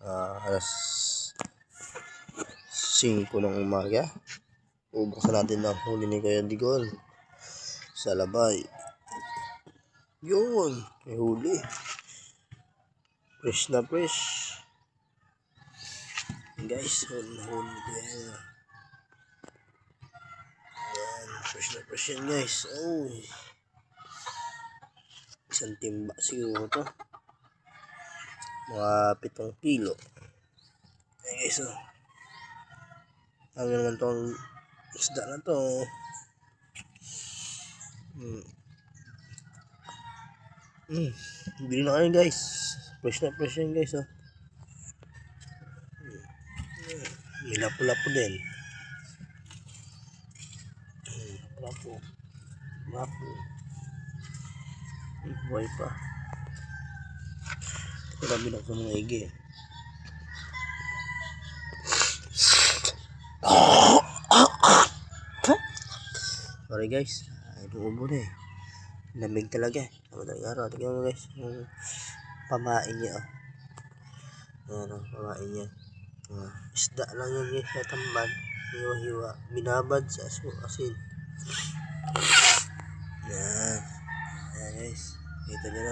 Alas 5 ng umaga. Ubuksan natin ang huli ni Kuya Digol sa labay. Yun, may huli. Fresh na fresh. Guys, huli ko yan. Ayan, fresh na fresh yan guys. Oh, isang timba siguro to. Mga 7 kilo. Ayan guys, oh. Ano naman tong isda na to. Bili na kayo guys. Fresh na fresh yan guys, oh. May lapo-lapo din. Lapo. Buhay pa. Marami lang sa mga igi. Sorry guys, inuubo na eh. Lamig talaga. Madaling araw. Tignan mo guys, yung pamain niya. Ayan o, pamain niya. Isda lang yan guys, natambad. Hiwa-hiwa. Binabad sa asin. Ayan. Ayan guys. Kita nyo na.